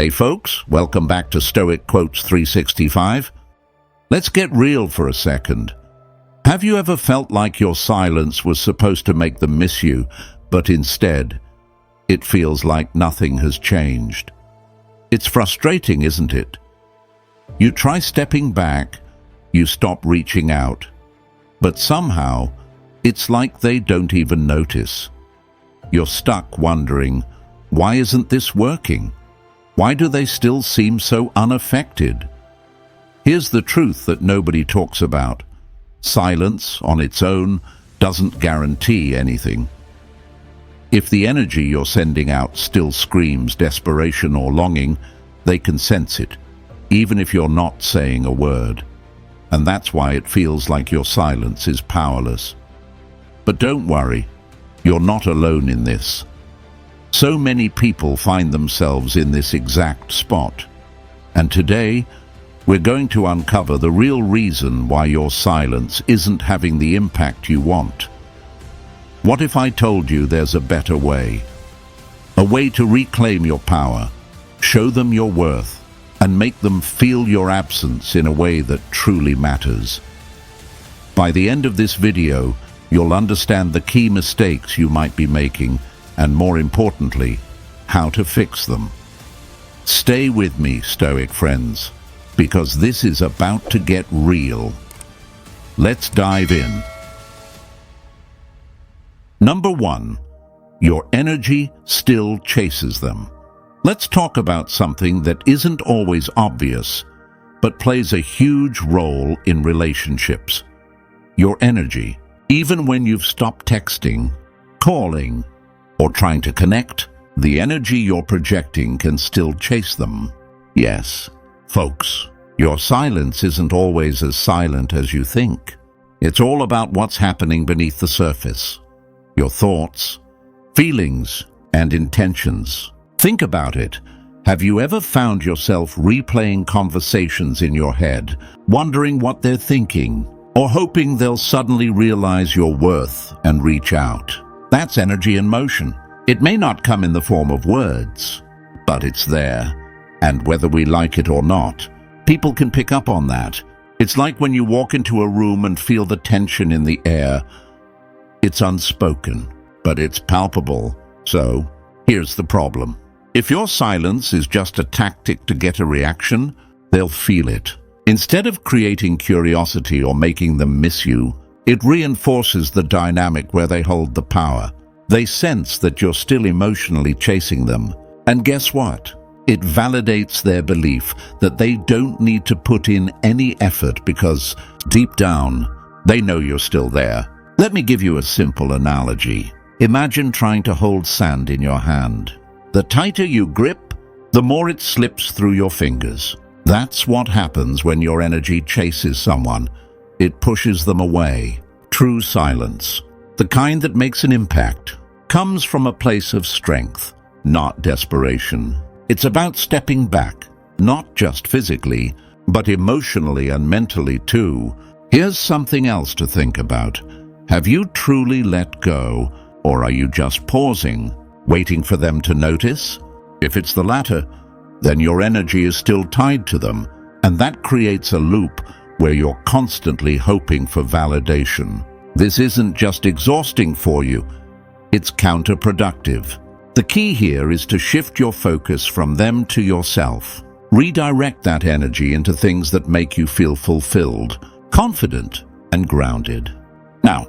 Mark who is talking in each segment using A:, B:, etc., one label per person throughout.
A: Hey folks, welcome back to Stoic Quotes 365. Let's get real for a second. Have you ever felt like your silence was supposed to make them miss you, but instead, it feels like nothing has changed? It's frustrating, isn't it? You try stepping back, you stop reaching out, but somehow, it's like they don't even notice. You're stuck wondering, why isn't this working? Why do they still seem so unaffected? Here's the truth that nobody talks about. Silence on its own doesn't guarantee anything. If the energy you're sending out still screams desperation or longing, they can sense it, even if you're not saying a word. And that's why it feels like your silence is powerless. But don't worry, you're not alone in this. So many people find themselves in this exact spot. And today, we're going to uncover the real reason why your silence isn't having the impact you want. What if I told you there's a better way? A way to reclaim your power, show them your worth, and make them feel your absence in a way that truly matters. By the end of this video, you'll understand the key mistakes you might be making, and more importantly, how to fix them. Stay with me, Stoic friends, because this is about to get real. Let's dive in. Number 1, your energy still chases them. Let's talk about something that isn't always obvious, but plays a huge role in relationships. Your energy. Even when you've stopped texting, calling, or trying to connect, the energy you're projecting can still chase them. Yes, folks, your silence isn't always as silent as you think. It's all about what's happening beneath the surface. Your thoughts, feelings, and intentions. Think about it. Have you ever found yourself replaying conversations in your head, wondering what they're thinking, or hoping they'll suddenly realize your worth and reach out? That's energy in motion. It may not come in the form of words, but it's there. And whether we like it or not, people can pick up on that. It's like when you walk into a room and feel the tension in the air. It's unspoken, but it's palpable. So, here's the problem. If your silence is just a tactic to get a reaction, they'll feel it. Instead of creating curiosity or making them miss you, it reinforces the dynamic where they hold the power. They sense that you're still emotionally chasing them. And guess what? It validates their belief that they don't need to put in any effort because, deep down, they know you're still there. Let me give you a simple analogy. Imagine trying to hold sand in your hand. The tighter you grip, the more it slips through your fingers. That's what happens when your energy chases someone. It pushes them away. True silence, the kind that makes an impact, comes from a place of strength, not desperation. It's about stepping back, not just physically, but emotionally and mentally too. Here's something else to think about. Have you truly let go, or are you just pausing, waiting for them to notice? If it's the latter, then your energy is still tied to them, and that creates a loop where you're constantly hoping for validation. This isn't just exhausting for you, it's counterproductive. The key here is to shift your focus from them to yourself. Redirect that energy into things that make you feel fulfilled, confident, and grounded. Now,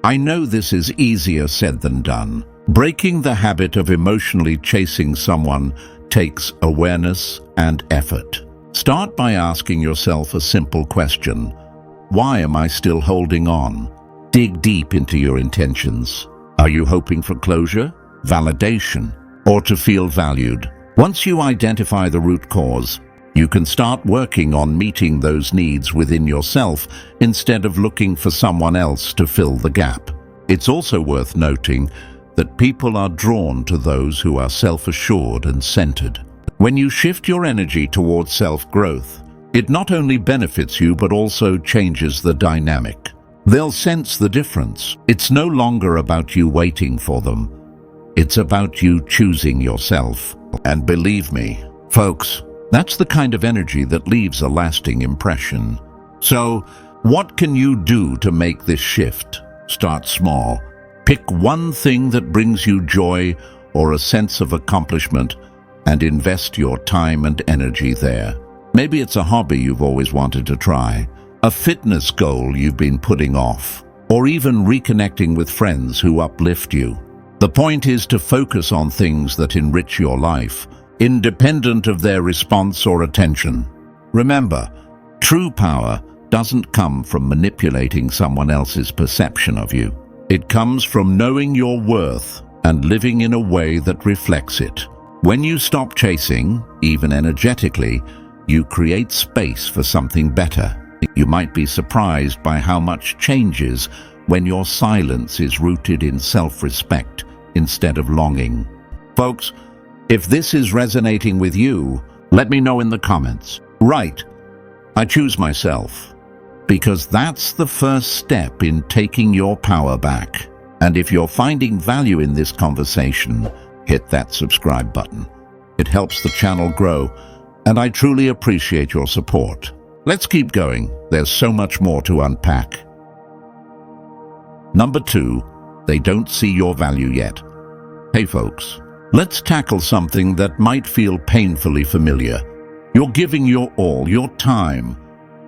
A: I know this is easier said than done. Breaking the habit of emotionally chasing someone takes awareness and effort. Start by asking yourself a simple question. Why am I still holding on? Dig deep into your intentions. Are you hoping for closure, validation, or to feel valued? Once you identify the root cause, you can start working on meeting those needs within yourself instead of looking for someone else to fill the gap. It's also worth noting that people are drawn to those who are self-assured and centered. When you shift your energy towards self-growth, it not only benefits you but also changes the dynamic. They'll sense the difference. It's no longer about you waiting for them. It's about you choosing yourself. And believe me, Folks, that's the kind of energy that leaves a lasting impression. So, what can you do to make this shift? Start small. Pick one thing that brings you joy or a sense of accomplishment and invest your time and energy there. Maybe it's a hobby you've always wanted to try, a fitness goal you've been putting off, or even reconnecting with friends who uplift you. The point is to focus on things that enrich your life, independent of their response or attention. Remember, true power doesn't come from manipulating someone else's perception of you. It comes from knowing your worth and living in a way that reflects it. When you stop chasing, even energetically, you create space for something better. You might be surprised by how much changes when your silence is rooted in self-respect instead of longing. Folks, if this is resonating with you, let me know in the comments. Right, I choose myself, because that's the first step in taking your power back. And if you're finding value in this conversation, hit that subscribe button. It helps the channel grow, and I truly appreciate your support. Let's keep going. There's so much more to unpack. Number 2, they don't see your value yet. Hey folks, let's tackle something that might feel painfully familiar. You're giving your all, your time,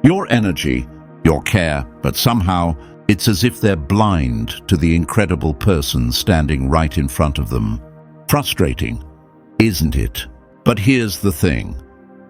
A: your energy, your care, but somehow it's as if they're blind to the incredible person standing right in front of them. Frustrating, isn't it? But here's the thing.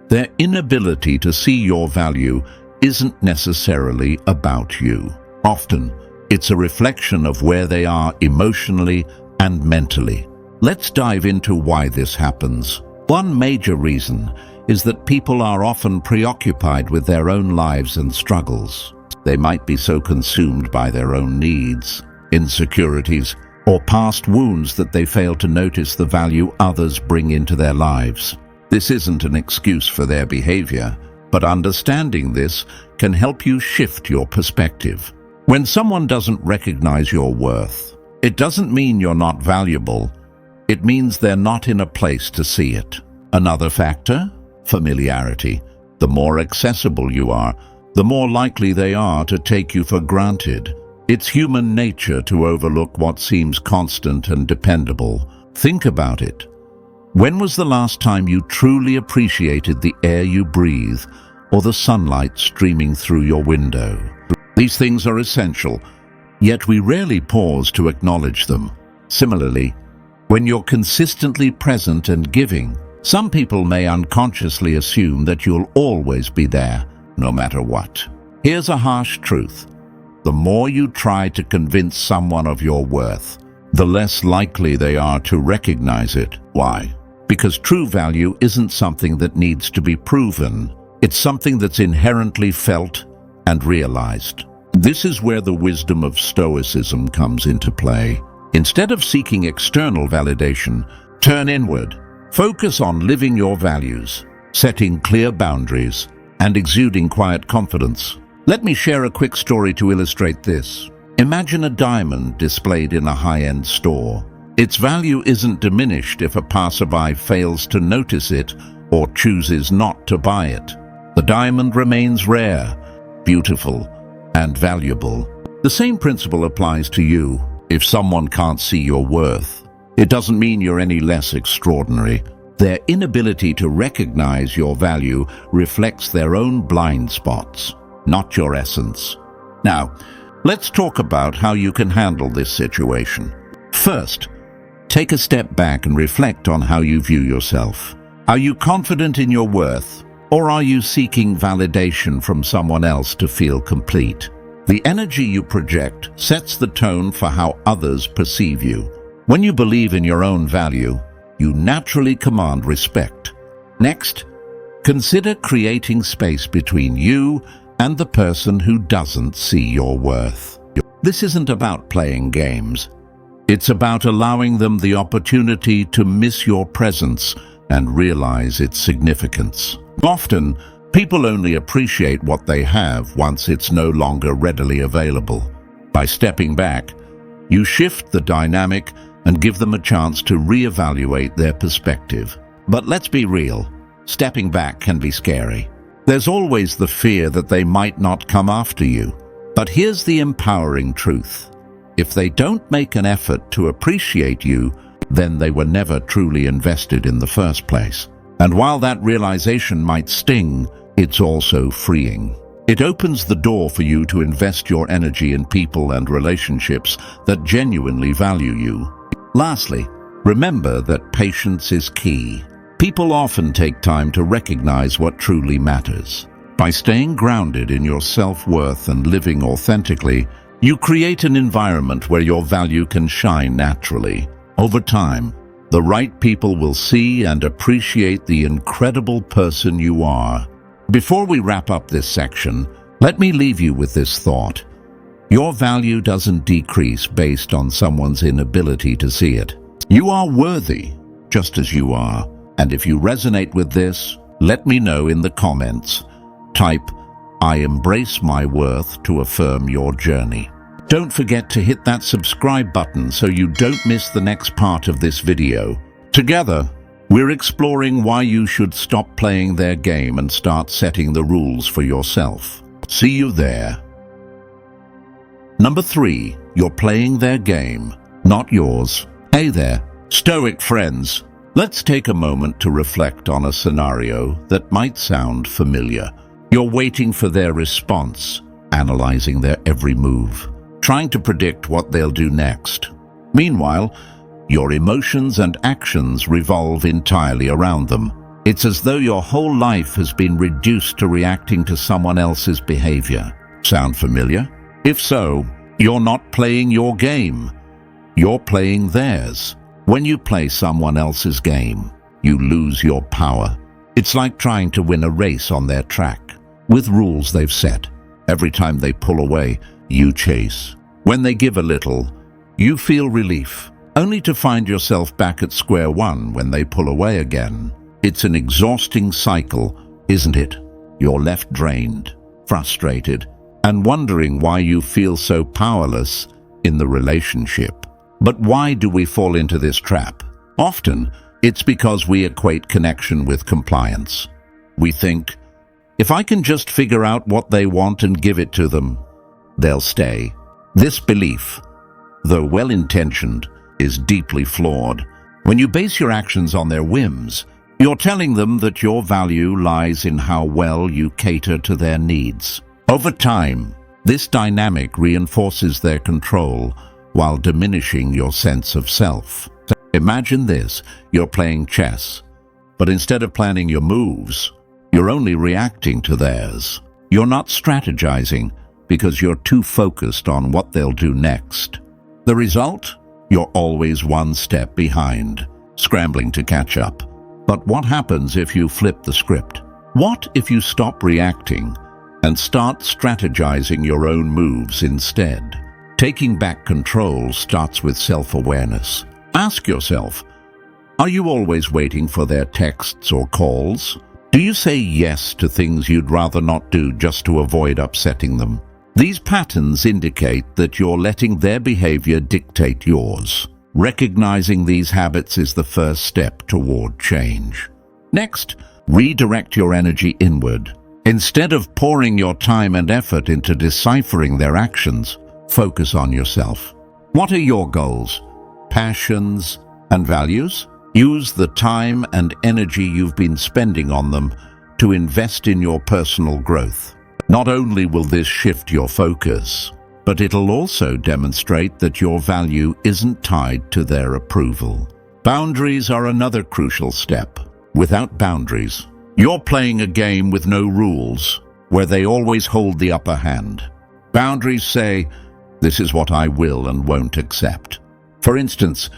A: Their inability to see your value isn't necessarily about you. Often, it's a reflection of where they are emotionally and mentally. Let's dive into why this happens. One major reason is that people are often preoccupied with their own lives and struggles. They might be so consumed by their own needs, insecurities, or past wounds that they fail to notice the value others bring into their lives. This isn't an excuse for their behavior, but understanding this can help you shift your perspective. When someone doesn't recognize your worth, it doesn't mean you're not valuable. It means they're not in a place to see it. Another factor? Familiarity. The more accessible you are, the more likely they are to take you for granted. It's human nature to overlook what seems constant and dependable. Think about it. When was the last time you truly appreciated the air you breathe or the sunlight streaming through your window? These things are essential, yet we rarely pause to acknowledge them. Similarly, when you're consistently present and giving, some people may unconsciously assume that you'll always be there, no matter what. Here's a harsh truth. The more you try to convince someone of your worth, the less likely they are to recognize it. Why? Because true value isn't something that needs to be proven. It's something that's inherently felt and realized. This is where the wisdom of Stoicism comes into play. Instead of seeking external validation, turn inward. Focus on living your values, setting clear boundaries, and exuding quiet confidence. Let me share a quick story to illustrate this. Imagine a diamond displayed in a high-end store. Its value isn't diminished if a passerby fails to notice it or chooses not to buy it. The diamond remains rare, beautiful, and valuable. The same principle applies to you. If someone can't see your worth, it doesn't mean you're any less extraordinary. Their inability to recognize your value reflects their own blind spots, not your essence. Now, let's talk about how you can handle this situation. First, take a step back and reflect on how you view yourself. Are you confident in your worth, or are you seeking validation from someone else to feel complete? The energy you project sets the tone for how others perceive you. When you believe in your own value, you naturally command respect. Next, consider creating space between you and the person who doesn't see your worth. This isn't about playing games. It's about allowing them the opportunity to miss your presence and realize its significance. Often, people only appreciate what they have once it's no longer readily available. By stepping back, you shift the dynamic and give them a chance to reevaluate their perspective. But let's be real. stepping back can be scary. There's always the fear that they might not come after you. But here's the empowering truth. If they don't make an effort to appreciate you, then they were never truly invested in the first place. And while that realization might sting, it's also freeing. It opens the door for you to invest your energy in people and relationships that genuinely value you. Lastly, remember that patience is key. People often take time to recognize what truly matters. By staying grounded in your self-worth and living authentically, you create an environment where your value can shine naturally. Over time, the right people will see and appreciate the incredible person you are. Before we wrap up this section, let me leave you with this thought. Your value doesn't decrease based on someone's inability to see it. You are worthy, just as you are. And if you resonate with this, let me know in the comments. Type, "I embrace my worth" to affirm your journey. Don't forget to hit that subscribe button so you don't miss the next part of this video. Together, we're exploring why you should stop playing their game and start setting the rules for yourself. See you there. Number 3, you're playing their game, not yours. Hey there, Stoic friends. Let's take a moment to reflect on a scenario that might sound familiar. You're waiting for their response, analyzing their every move, trying to predict what they'll do next. Meanwhile, your emotions and actions revolve entirely around them. It's as though your whole life has been reduced to reacting to someone else's behavior. Sound familiar? If so, you're not playing your game. You're playing theirs. When you play someone else's game, you lose your power. It's like trying to win a race on their track, with rules they've set. Every time they pull away, you chase. When they give a little, you feel relief, only to find yourself back at square one when they pull away again. It's an exhausting cycle, isn't it? You're left drained, frustrated, and wondering why you feel so powerless in the relationship. But why do we fall into this trap? Often, it's because we equate connection with compliance. We think, if I can just figure out what they want and give it to them, they'll stay. This belief, though well-intentioned, is deeply flawed. When you base your actions on their whims, you're telling them that your value lies in how well you cater to their needs. Over time, this dynamic reinforces their control while diminishing your sense of self. Imagine this, you're playing chess, but instead of planning your moves, you're only reacting to theirs. You're not strategizing because you're too focused on what they'll do next. The result? You're always one step behind, scrambling to catch up. But what happens if you flip the script? What if you stop reacting and start strategizing your own moves instead? Taking back control starts with self-awareness. Ask yourself, are you always waiting for their texts or calls? Do you say yes to things you'd rather not do just to avoid upsetting them? These patterns indicate that you're letting their behavior dictate yours. Recognizing these habits is the first step toward change. Next, redirect your energy inward. Instead of pouring your time and effort into deciphering their actions, focus on yourself. What are your goals, passions, and values? Use the time and energy you've been spending on them to invest in your personal growth. Not only will this shift your focus, but it'll also demonstrate that your value isn't tied to their approval. Boundaries are another crucial step. Without boundaries, you're playing a game with no rules, where they always hold the upper hand. Boundaries say, this is what I will and won't accept. For instance,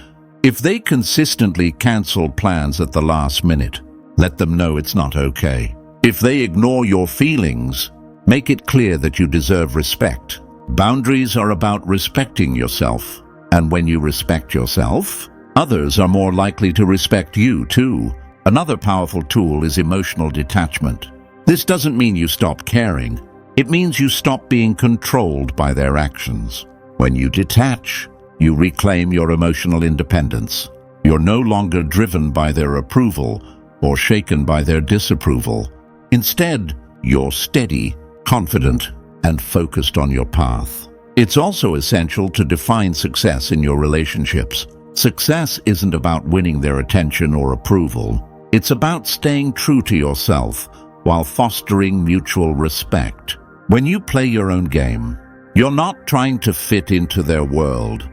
A: if they consistently cancel plans at the last minute, let them know it's not okay. If they ignore your feelings, make it clear that you deserve respect. Boundaries are about respecting yourself, and when you respect yourself, others are more likely to respect you too. Another powerful tool is emotional detachment. This doesn't mean you stop caring. It means you stop being controlled by their actions. When you detach, you reclaim your emotional independence. You're no longer driven by their approval, or shaken by their disapproval. Instead, you're steady, confident, and focused on your path. It's also essential to define success in your relationships. Success isn't about winning their attention or approval. It's about staying true to yourself while fostering mutual respect. When you play your own game, you're not trying to fit into their world.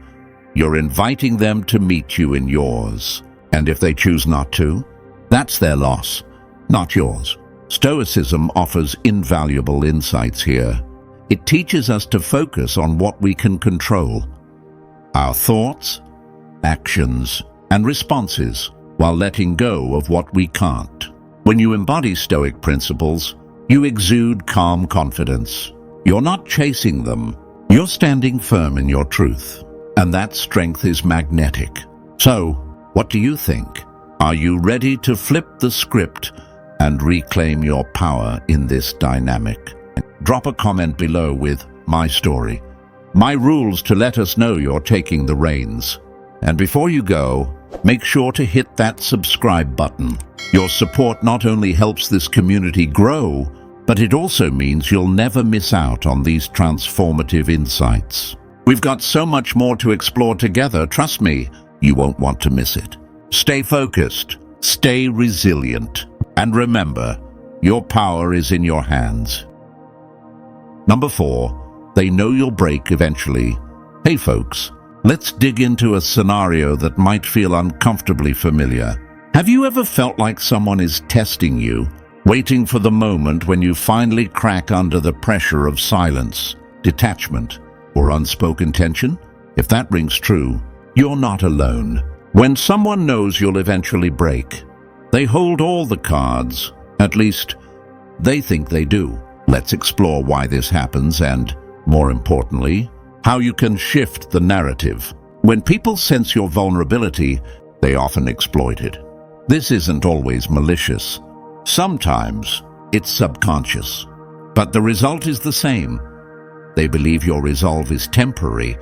A: You're inviting them to meet you in yours. And if they choose not to, that's their loss, not yours. Stoicism offers invaluable insights here. It teaches us to focus on what we can control, our thoughts, actions, and responses, while letting go of what we can't. When you embody Stoic principles, you exude calm confidence. You're not chasing them. You're standing firm in your truth. And that strength is magnetic. So, what do you think? Are you ready to flip the script and reclaim your power in this dynamic? Drop a comment below with "My story," my rules to let us know you're taking the reins. And before you go, make sure to hit that subscribe button. Your support not only helps this community grow, but it also means you'll never miss out on these transformative insights. We've got so much more to explore together. Trust me, you won't want to miss it. Stay focused, stay resilient, and remember, your power is in your hands. Number 4, they know you'll break eventually. Hey folks, let's dig into a scenario that might feel uncomfortably familiar. Have you ever felt like someone is testing you, waiting for the moment when you finally crack under the pressure of silence, detachment, or unspoken tension? If that rings true, you're not alone. When someone knows you'll eventually break, they hold all the cards. At least, they think they do. Let's explore why this happens and, more importantly, how you can shift the narrative. When people sense your vulnerability, they often exploit it. This isn't always malicious. Sometimes it's subconscious. But the result is the same. They believe your resolve is temporary.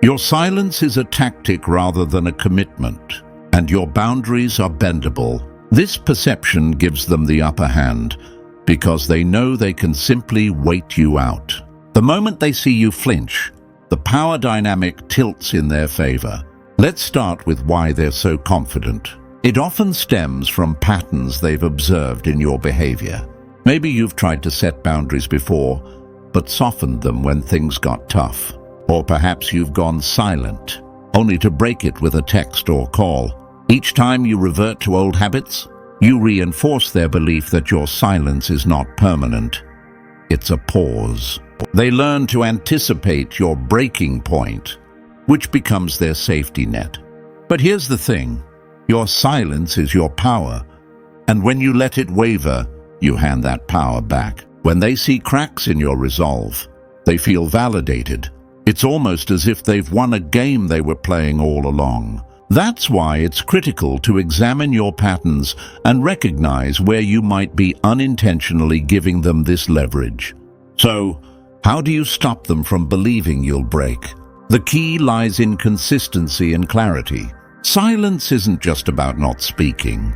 A: Your silence is a tactic rather than a commitment, and your boundaries are bendable. This perception gives them the upper hand because they know they can simply wait you out. The moment they see you flinch, the power dynamic tilts in their favor. Let's start with why they're so confident. It often stems from patterns they've observed in your behavior. Maybe you've tried to set boundaries before, but softened them when things got tough. Or perhaps you've gone silent, only to break it with a text or call. Each time you revert to old habits, you reinforce their belief that your silence is not permanent. It's a pause. They learn to anticipate your breaking point, which becomes their safety net. But here's the thing. Your silence is your power, and when you let it waver, you hand that power back. When they see cracks in your resolve, they feel validated. It's almost as if they've won a game they were playing all along. That's why it's critical to examine your patterns and recognize where you might be unintentionally giving them this leverage. So, how do you stop them from believing you'll break? The key lies in consistency and clarity. Silence isn't just about not speaking.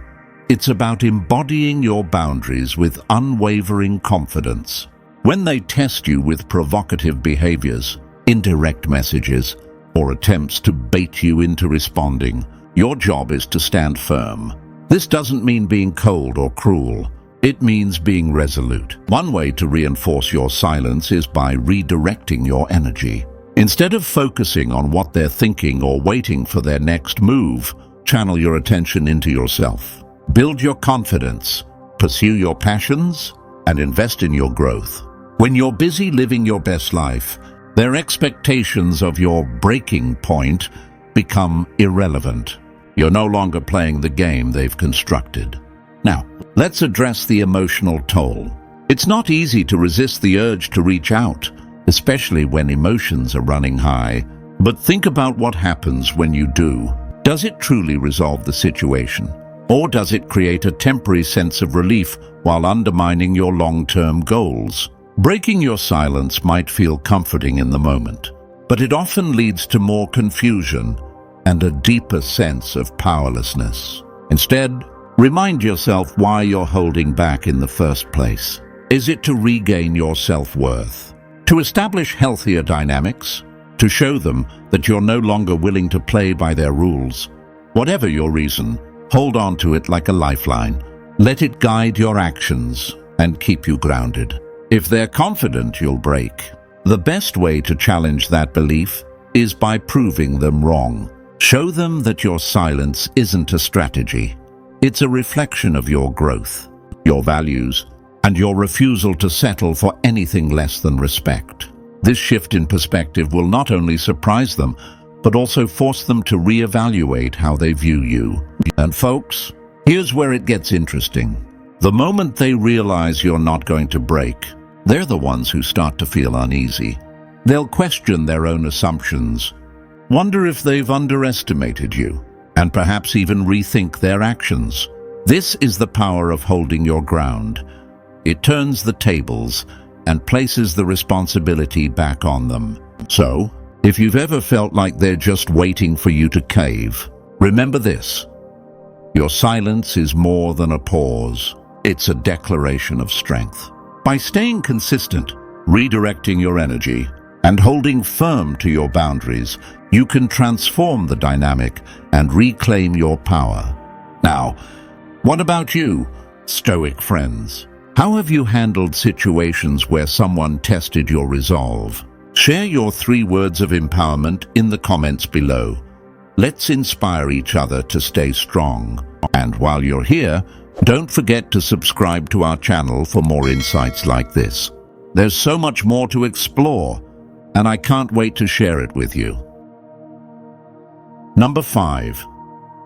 A: It's about embodying your boundaries with unwavering confidence. When they test you with provocative behaviors, indirect messages, or attempts to bait you into responding, your job is to stand firm. This doesn't mean being cold or cruel. It means being resolute. One way to reinforce your silence is by redirecting your energy. Instead of focusing on what they're thinking or waiting for their next move, channel your attention into yourself. Build your confidence, pursue your passions, and invest in your growth. When you're busy living your best life, their expectations of your breaking point become irrelevant. You're no longer playing the game they've constructed. Now, let's address the emotional toll. It's not easy to resist the urge to reach out, especially when emotions are running high. But think about what happens when you do. Does it truly resolve the situation? Or does it create a temporary sense of relief while undermining your long-term goals? Breaking your silence might feel comforting in the moment, but it often leads to more confusion and a deeper sense of powerlessness. Instead, Remind yourself why you're holding back in the first place. Is it to regain your self-worth? To establish healthier dynamics? To show them that you're no longer willing to play by their rules? Whatever your reason, hold on to it like a lifeline. Let it guide your actions and keep you grounded. If they're confident you'll break, the best way to challenge that belief is by proving them wrong. Show them that your silence isn't a strategy. It's a reflection of your growth, your values, and your refusal to settle for anything less than respect. This shift in perspective will not only surprise them, but also force them to reevaluate how they view you. And folks, here's where it gets interesting. The moment they realize you're not going to break, they're the ones who start to feel uneasy. They'll question their own assumptions, wonder if they've underestimated you, and perhaps even rethink their actions. This is the power of holding your ground. It turns the tables and places the responsibility back on them. So, if you've ever felt like they're just waiting for you to cave, remember this: your silence is more than a pause. It's a declaration of strength. By staying consistent, redirecting your energy, and holding firm to your boundaries, you can transform the dynamic and reclaim your power. Now, what about you, Stoic friends? How have you handled situations where someone tested your resolve? Share your 3 words of empowerment in the comments below. Let's inspire each other to stay strong. And while you're here, don't forget to subscribe to our channel for more insights like this. There's so much more to explore, and I can't wait to share it with you. Number 5.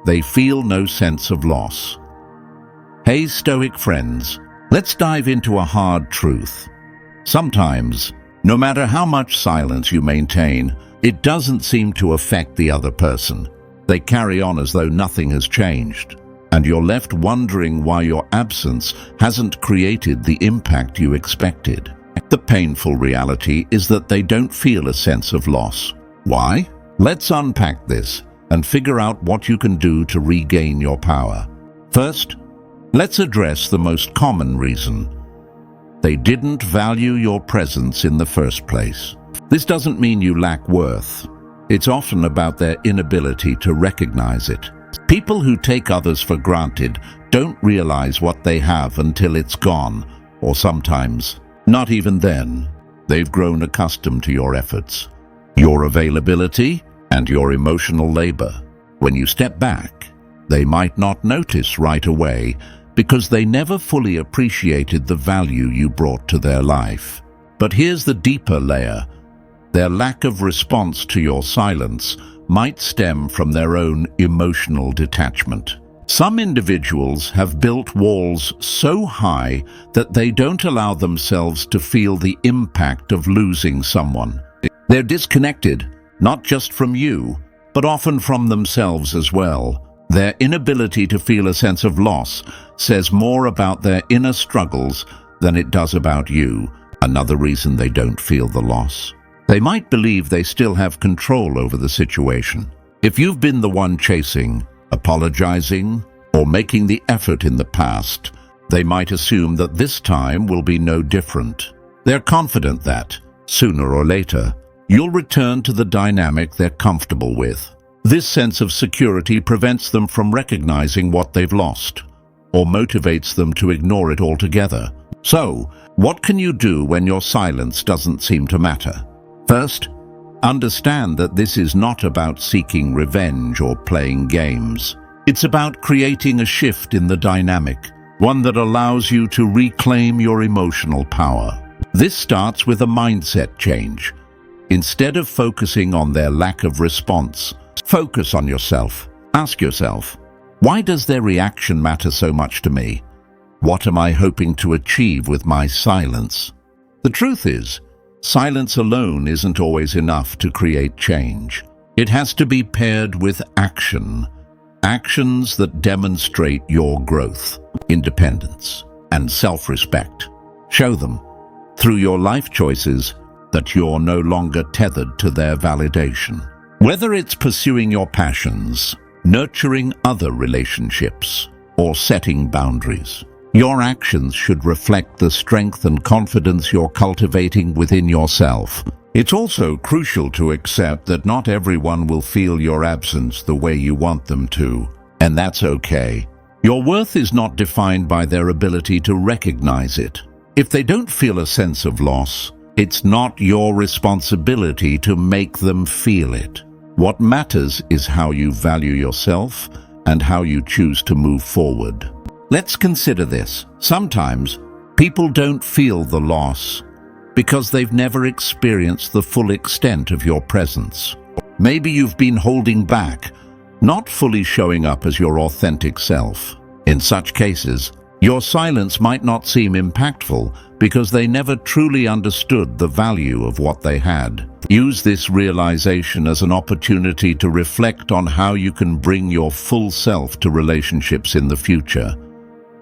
A: They feel no sense of loss. Hey Stoic friends, let's dive into a hard truth. Sometimes, no matter how much silence you maintain, it doesn't seem to affect the other person. They carry on as though nothing has changed, and you're left wondering why your absence hasn't created the impact you expected. The painful reality is that they don't feel a sense of loss. Why? Let's unpack this and figure out what you can do to regain your power. First, let's address the most common reason. They didn't value your presence in the first place. This doesn't mean you lack worth. It's often about their inability to recognize it. People who take others for granted don't realize what they have until it's gone, or sometimes, not even then. They've grown accustomed to your efforts, your availability, and your emotional labor. When you step back, they might not notice right away because they never fully appreciated the value you brought to their life. But here's the deeper layer. Their lack of response to your silence might stem from their own emotional detachment. Some individuals have built walls so high that they don't allow themselves to feel the impact of losing someone. They're disconnected, not just from you, but often from themselves as well. Their inability to feel a sense of loss says more about their inner struggles than it does about you. Another reason they don't feel the loss: they might believe they still have control over the situation. If you've been the one chasing, apologizing, or making the effort in the past, they might assume that this time will be no different. They're confident that, sooner or later, you'll return to the dynamic they're comfortable with. This sense of security prevents them from recognizing what they've lost, or motivates them to ignore it altogether. So, what can you do when your silence doesn't seem to matter? First, understand that this is not about seeking revenge or playing games. It's about creating a shift in the dynamic, one that allows you to reclaim your emotional power. This starts with a mindset change. Instead of focusing on their lack of response, focus on yourself. Ask yourself, why does their reaction matter so much to me? What am I hoping to achieve with my silence? The truth is, silence alone isn't always enough to create change. It has to be paired with action. Actions that demonstrate your growth, independence, and self-respect. Show them, through your life choices, that you're no longer tethered to their validation. Whether it's pursuing your passions, nurturing other relationships, or setting boundaries. Your actions should reflect the strength and confidence you're cultivating within yourself. It's also crucial to accept that not everyone will feel your absence the way you want them to, and that's okay. Your worth is not defined by their ability to recognize it. If they don't feel a sense of loss, it's not your responsibility to make them feel it. What matters is how you value yourself and how you choose to move forward. Let's consider this. Sometimes people don't feel the loss because they've never experienced the full extent of your presence. Maybe you've been holding back, not fully showing up as your authentic self. In such cases, your silence might not seem impactful because they never truly understood the value of what they had. Use this realization as an opportunity to reflect on how you can bring your full self to relationships in the future.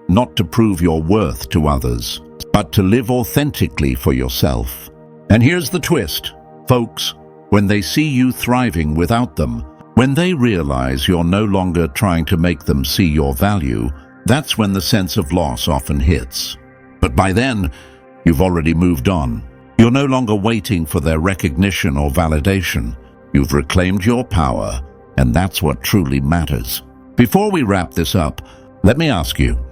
A: Not to prove your worth to others, but to live authentically for yourself. And here's the twist, folks. When they see you thriving without them, when they realize you're no longer trying to make them see your value, that's when the sense of loss often hits. But by then, you've already moved on. You're no longer waiting for their recognition or validation. You've reclaimed your power, and that's what truly matters. Before we wrap this up, let me ask you,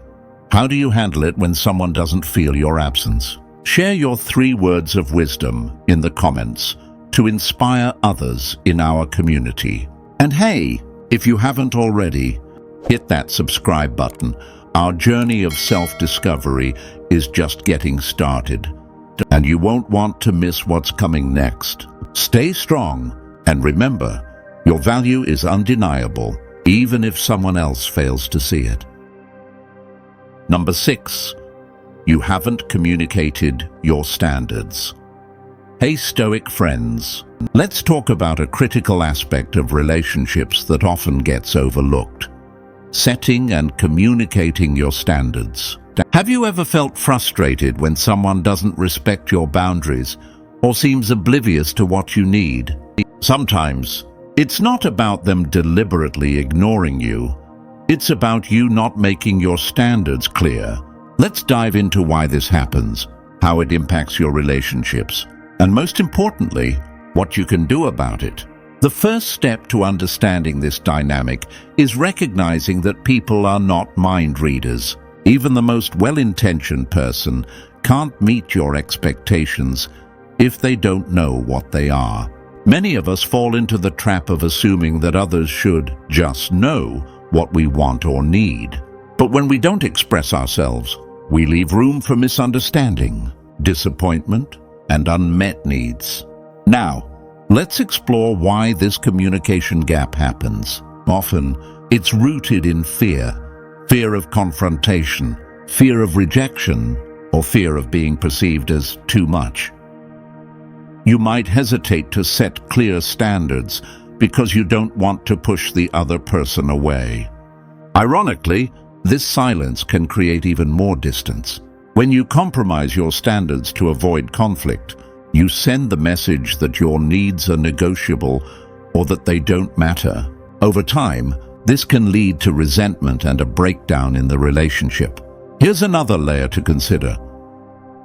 A: how do you handle it when someone doesn't feel your absence? Share your 3 words of wisdom in the comments to inspire others in our community. And hey, if you haven't already, hit that subscribe button. Our journey of self-discovery is just getting started, and you won't want to miss what's coming next. Stay strong, and remember, your value is undeniable, even if someone else fails to see it. Number 6, you haven't communicated your standards. Hey Stoic friends, let's talk about a critical aspect of relationships that often gets overlooked: setting and communicating your standards. Have you ever felt frustrated when someone doesn't respect your boundaries or seems oblivious to what you need? Sometimes, it's not about them deliberately ignoring you. It's about you not making your standards clear. Let's dive into why this happens, how it impacts your relationships, and most importantly, what you can do about it. The first step to understanding this dynamic is recognizing that people are not mind readers. Even the most well-intentioned person can't meet your expectations if they don't know what they are. Many of us fall into the trap of assuming that others should just know what we want or need. But when we don't express ourselves, we leave room for misunderstanding, disappointment, and unmet needs. Now, let's explore why this communication gap happens. Often, it's rooted in fear. Fear of confrontation, fear of rejection, or fear of being perceived as too much. You might hesitate to set clear standards because you don't want to push the other person away. Ironically, this silence can create even more distance. When you compromise your standards to avoid conflict, you send the message that your needs are negotiable or that they don't matter. Over time, this can lead to resentment and a breakdown in the relationship. Here's another layer to consider.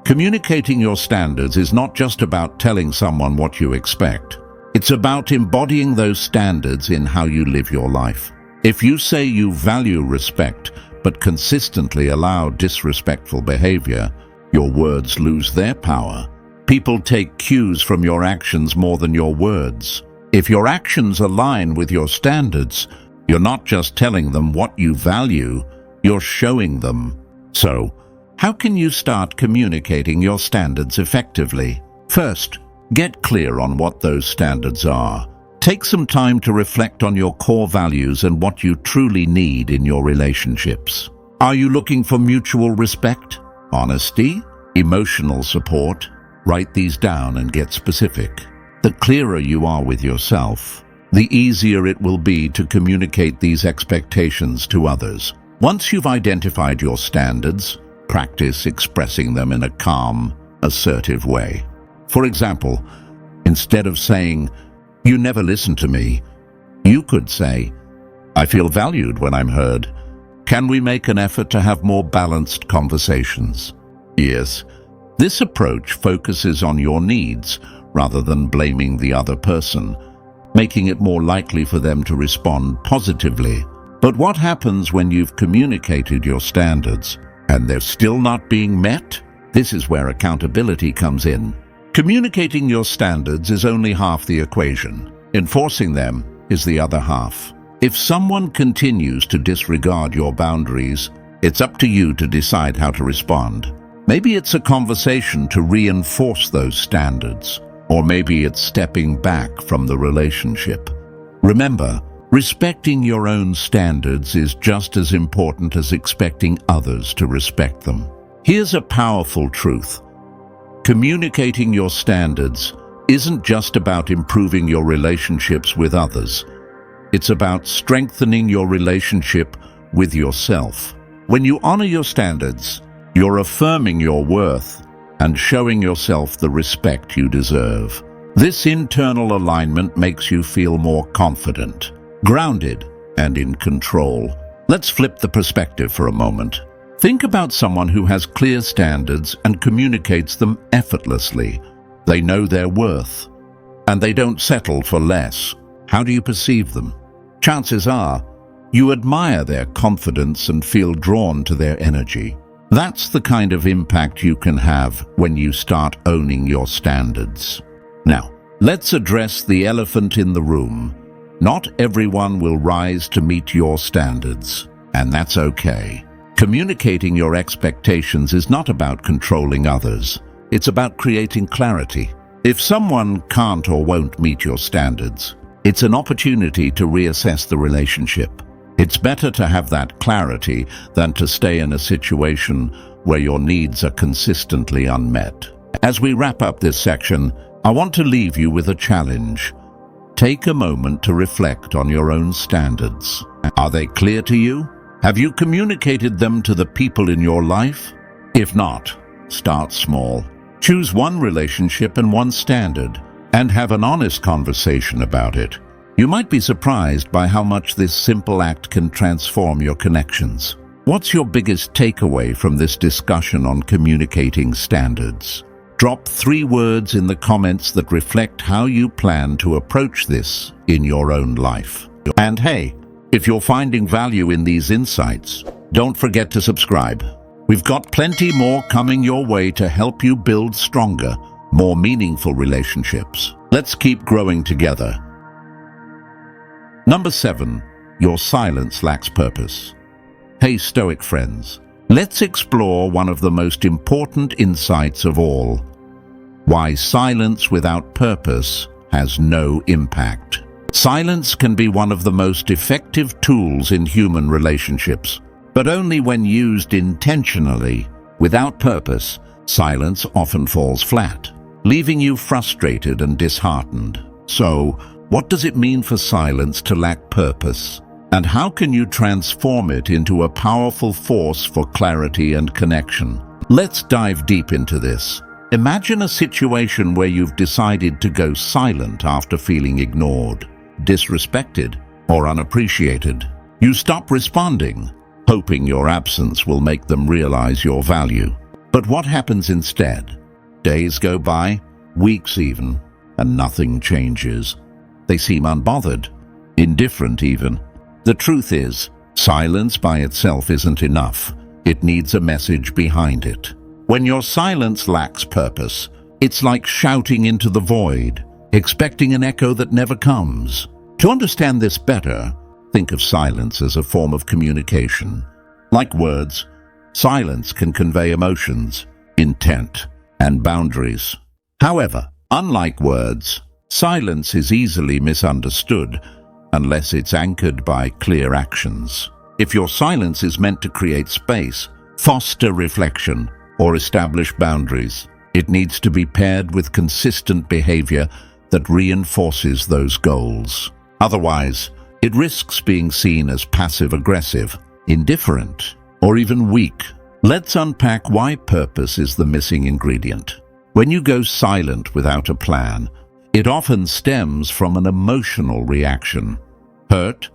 A: Communicating your standards is not just about telling someone what you expect. It's about embodying those standards in how you live your life. If you say you value respect, but consistently allow disrespectful behavior, your words lose their power. People take cues from your actions more than your words. If your actions align with your standards, you're not just telling them what you value, you're showing them. So, how can you start communicating your standards effectively? First, get clear on what those standards are. Take some time to reflect on your core values and what you truly need in your relationships. Are you looking for mutual respect, honesty, emotional support? Write these down and get specific. The clearer you are with yourself, the easier it will be to communicate these expectations to others. Once you've identified your standards, practice expressing them in a calm, assertive way. For example, instead of saying, "You never listen to me," you could say, "I feel valued when I'm heard," Can we make an effort to have more balanced conversations? Yes. This approach focuses on your needs rather than blaming the other person, making it more likely for them to respond positively. But what happens when you've communicated your standards and they're still not being met? This is where accountability comes in. Communicating your standards is only half the equation. Enforcing them is the other half. If someone continues to disregard your boundaries, it's up to you to decide how to respond. Maybe it's a conversation to reinforce those standards, or maybe it's stepping back from the relationship. Remember, respecting your own standards is just as important as expecting others to respect them. Here's a powerful truth. Communicating your standards isn't just about improving your relationships with others. It's about strengthening your relationship with yourself. When you honor your standards, you're affirming your worth and showing yourself the respect you deserve. This internal alignment makes you feel more confident, grounded, and in control. Let's flip the perspective for a moment. Think about someone who has clear standards and communicates them effortlessly. They know their worth, and they don't settle for less. How do you perceive them? Chances are, you admire their confidence and feel drawn to their energy. That's the kind of impact you can have when you start owning your standards. Now, let's address the elephant in the room. Not everyone will rise to meet your standards, and that's okay. Communicating your expectations is not about controlling others. It's about creating clarity. If someone can't or won't meet your standards, it's an opportunity to reassess the relationship. It's better to have that clarity than to stay in a situation where your needs are consistently unmet. As we wrap up this section, I want to leave you with a challenge. Take a moment to reflect on your own standards. Are they clear to you? Have you communicated them to the people in your life? If not, start small. Choose one relationship and one standard, and have an honest conversation about it. You might be surprised by how much this simple act can transform your connections. What's your biggest takeaway from this discussion on communicating standards? Drop 3 words in the comments that reflect how you plan to approach this in your own life. And hey, if you're finding value in these insights, don't forget to subscribe. We've got plenty more coming your way to help you build stronger, more meaningful relationships. Let's keep growing together. Number 7, your silence lacks purpose. Hey Stoic friends, let's explore one of the most important insights of all. Why silence without purpose has no impact. Silence can be one of the most effective tools in human relationships, but only when used intentionally. Without purpose, silence often falls flat, leaving you frustrated and disheartened. So, what does it mean for silence to lack purpose? And how can you transform it into a powerful force for clarity and connection? Let's dive deep into this. Imagine a situation where you've decided to go silent after feeling ignored, disrespected, or unappreciated. You stop responding, hoping your absence will make them realize your value. But what happens instead? Days go by, weeks even, and nothing changes. They seem unbothered, indifferent even. The truth is, silence by itself isn't enough. It needs a message behind it. When your silence lacks purpose, it's like shouting into the void, expecting an echo that never comes. To understand this better, think of silence as a form of communication. Like words, silence can convey emotions, intent, and boundaries. However, unlike words, silence is easily misunderstood unless it's anchored by clear actions. If your silence is meant to create space, foster reflection, or establish boundaries, it needs to be paired with consistent behavior that reinforces those goals. Otherwise, it risks being seen as passive-aggressive, indifferent, or even weak. Let's unpack why purpose is the missing ingredient. When you go silent without a plan, it often stems from an emotional reaction: hurt,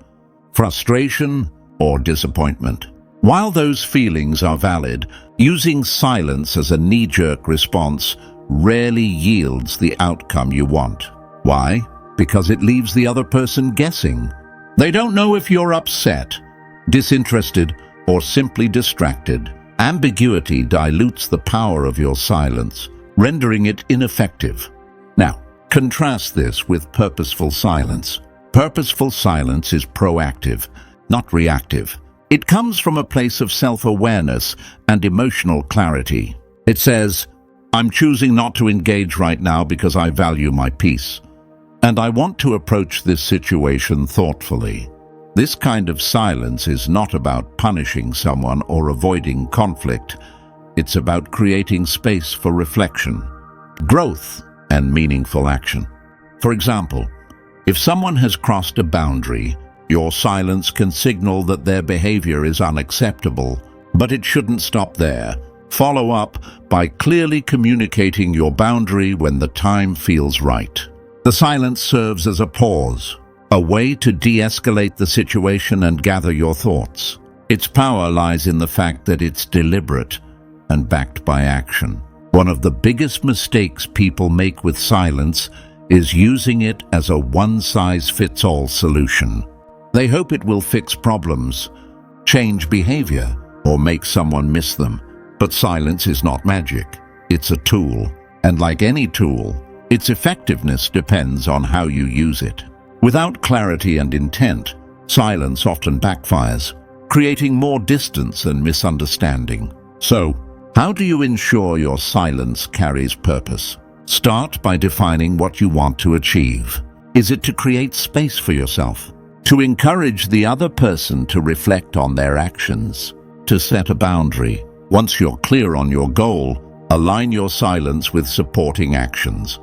A: frustration, or disappointment. While those feelings are valid, using silence as a knee-jerk response rarely yields the outcome you want. Why? Because it leaves the other person guessing. They don't know if you're upset, disinterested, or simply distracted. Ambiguity dilutes the power of your silence, rendering it ineffective. Now, contrast this with purposeful silence. Purposeful silence is proactive, not reactive. It comes from a place of self-awareness and emotional clarity. It says, "I'm choosing not to engage right now because I value my peace, and I want to approach this situation thoughtfully." This kind of silence is not about punishing someone or avoiding conflict. It's about creating space for reflection, growth, and meaningful action. For example, if someone has crossed a boundary, your silence can signal that their behavior is unacceptable, but it shouldn't stop there. Follow up by clearly communicating your boundary when the time feels right. The silence serves as a pause, a way to de-escalate the situation and gather your thoughts. Its power lies in the fact that it's deliberate and backed by action. One of the biggest mistakes people make with silence is using it as a one-size-fits-all solution. They hope it will fix problems, change behavior, or make someone miss them. But silence is not magic. It's a tool. And like any tool, its effectiveness depends on how you use it. Without clarity and intent, silence often backfires, creating more distance and misunderstanding. So, how do you ensure your silence carries purpose? Start by defining what you want to achieve. Is it to create space for yourself? To encourage the other person to reflect on their actions? To set a boundary? Once you're clear on your goal, align your silence with supporting actions.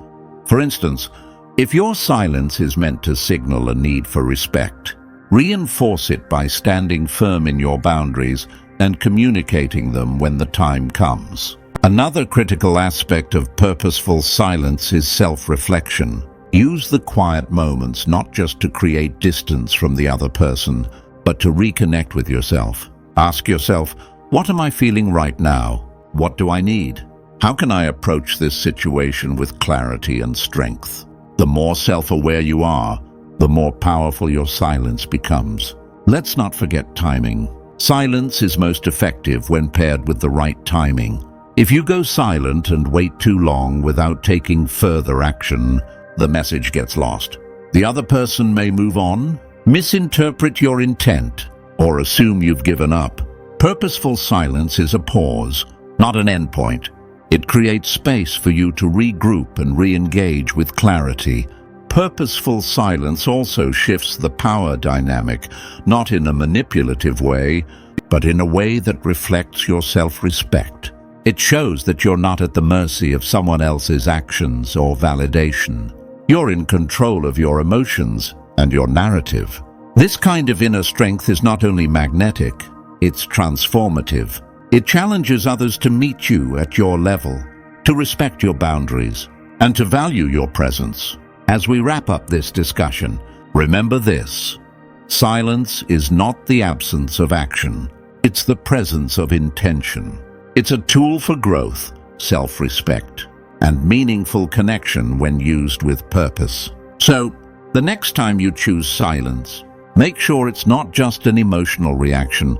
A: For instance, if your silence is meant to signal a need for respect, reinforce it by standing firm in your boundaries and communicating them when the time comes. Another critical aspect of purposeful silence is self-reflection. Use the quiet moments not just to create distance from the other person, but to reconnect with yourself. Ask yourself, what am I feeling right now? What do I need? How can I approach this situation with clarity and strength? The more self-aware you are, the more powerful your silence becomes. Let's not forget timing. Silence is most effective when paired with the right timing. If you go silent and wait too long without taking further action, the message gets lost. The other person may move on, misinterpret your intent, or assume you've given up. Purposeful silence is a pause, not an endpoint. It creates space for you to regroup and re-engage with clarity. Purposeful silence also shifts the power dynamic, not in a manipulative way, but in a way that reflects your self-respect. It shows that you're not at the mercy of someone else's actions or validation. You're in control of your emotions and your narrative. This kind of inner strength is not only magnetic, it's transformative. It challenges others to meet you at your level, to respect your boundaries, and to value your presence. As we wrap up this discussion, remember this: silence is not the absence of action. It's the presence of intention. It's a tool for growth, self-respect, and meaningful connection when used with purpose. So, the next time you choose silence, make sure it's not just an emotional reaction,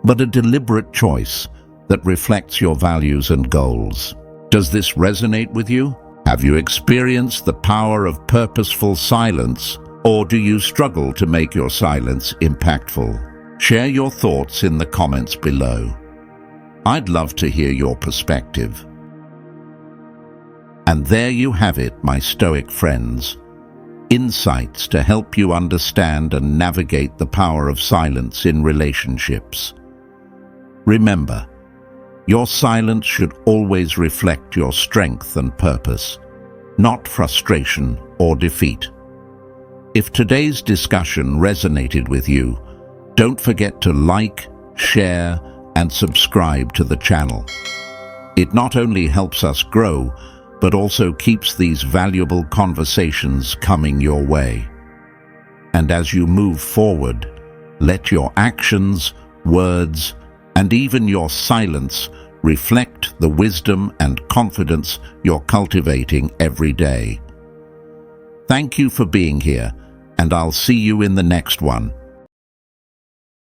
A: but a deliberate choice that reflects your values and goals. Does this resonate with you? Have you experienced the power of purposeful silence, or do you struggle to make your silence impactful? Share your thoughts in the comments below. I'd love to hear your perspective. And there you have it, my Stoic friends. Insights to help you understand and navigate the power of silence in relationships. Remember, your silence should always reflect your strength and purpose, not frustration or defeat. If today's discussion resonated with you, don't forget to like, share, and subscribe to the channel. It not only helps us grow, but also keeps these valuable conversations coming your way. And as you move forward, let your actions, words, and even your silence reflect the wisdom and confidence you're cultivating every day. Thank you for being here, and I'll see you in the next one.